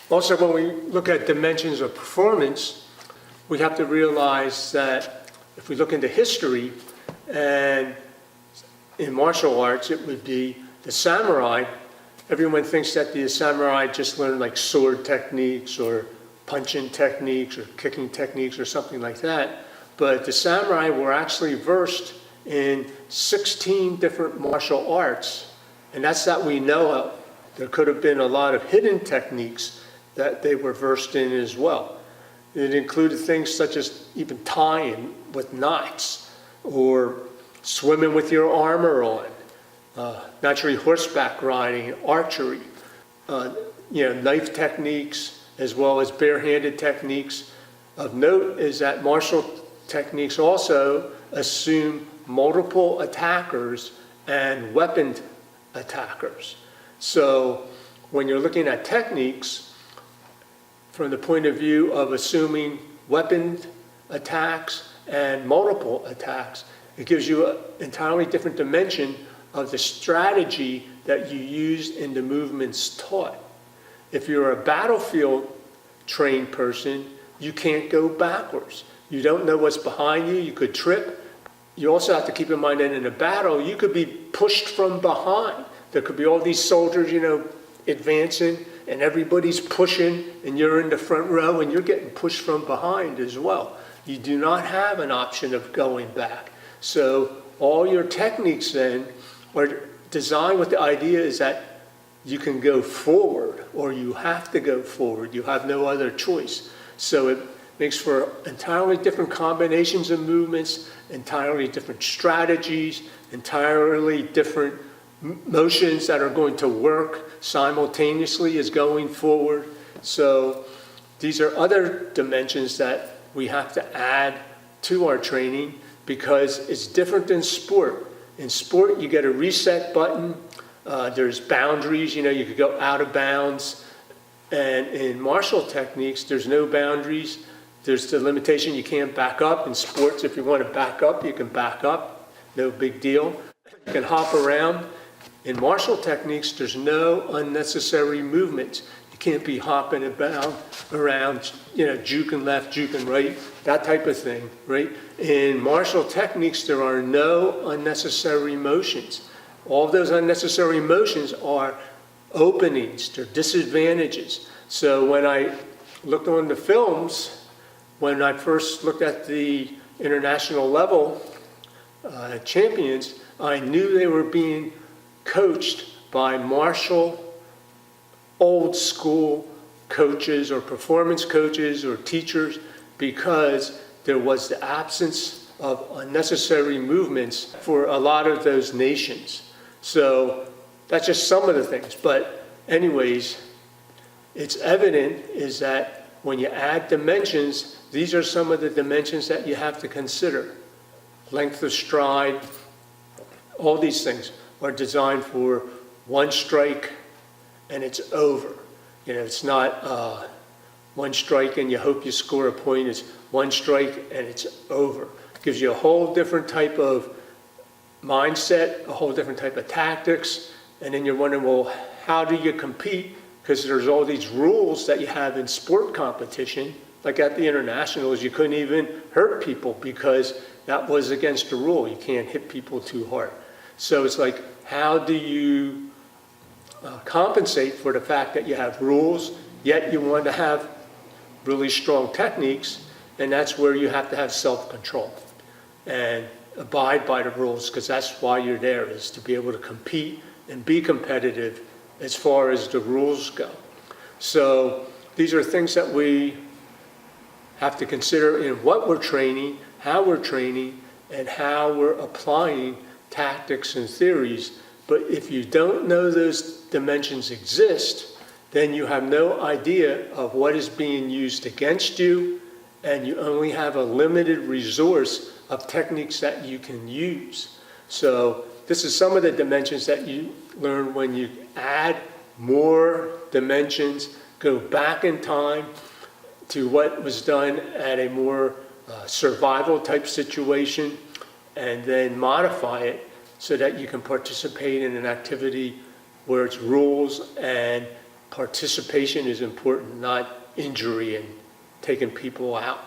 Also, when we look at dimensions of performance, we have to realize that if we look into history, and in martial arts, it would be the samurai. Everyone thinks that the samurai just learned like sword techniques or punching techniques or kicking techniques or something like that. But the samurai were actually versed in 16 different martial arts, and that's that we know of. There could have been a lot of hidden techniques that they were versed in as well. It included things such as even tying with knots or swimming with your armor on, naturally horseback riding, archery, knife techniques, as well as barehanded techniques. Of note is that martial techniques also assume multiple attackers and weaponed attackers. So when you're looking at techniques, from the point of view of assuming weaponed attacks and multiple attacks, it gives you an entirely different dimension of the strategy that you use in the movements taught. If you're a battlefield trained person, you can't go backwards. You don't know what's behind you. You could trip. You also have to keep in mind that in a battle, you could be pushed from behind. There could be all these soldiers, advancing, and everybody's pushing, and you're in the front row, and you're getting pushed from behind as well. You do not have an option of going back. So all your techniques then are designed with the idea is that you can go forward, or you have to go forward. You have no other choice. So it makes for entirely different combinations of movements, entirely different strategies, entirely different motions that are going to work simultaneously as going forward. So these are other dimensions that we have to add to our training because it's different than sport. In sport, you get a reset button. There's boundaries, you could go out of bounds. And in martial techniques, there's no boundaries. There's the limitation, you can't back up. In sports, if you want to back up, you can back up. No big deal. You can hop around. In martial techniques, there's no unnecessary movements. You can't be hopping about around, juking left, juking right, that type of thing, right? In martial techniques, there are no unnecessary motions. All those unnecessary motions are openings, they're disadvantages. So when I looked on the films, when I first looked at the international level champions, I knew they were being coached by martial old school coaches or performance coaches or teachers because there was the absence of unnecessary movements for a lot of those nations. So that's just some of the things. But anyways, it's evident is that when you add dimensions, these are some of the dimensions that you have to consider. Length of stride, all these things are designed for one strike and it's over. It's not one strike and you hope you score a point. It's one strike and it's over. It gives you a whole different type of mindset, a whole different type of tactics. And then you're wondering, well, how do you compete? Because there's all these rules that you have in sport competition. Like at the internationals, you couldn't even hurt people because that was against the rule. You can't hit people too hard. So it's like, how do you compensate for the fact that you have rules, yet you want to have really strong techniques, and that's where you have to have self-control and abide by the rules, because that's why you're there, is to be able to compete and be competitive as far as the rules go. So these are things that we have to consider in what we're training, how we're training, and how we're applying tactics and theories. But if you don't know those dimensions exist, then you have no idea of what is being used against you, and you only have a limited resource of techniques that you can use. So this is some of the dimensions that you learn when you add more dimensions, go back in time to what was done at a more survival type situation, and then modify it so that you can participate in an activity where it's rules and participation is important, not injury and taking people out.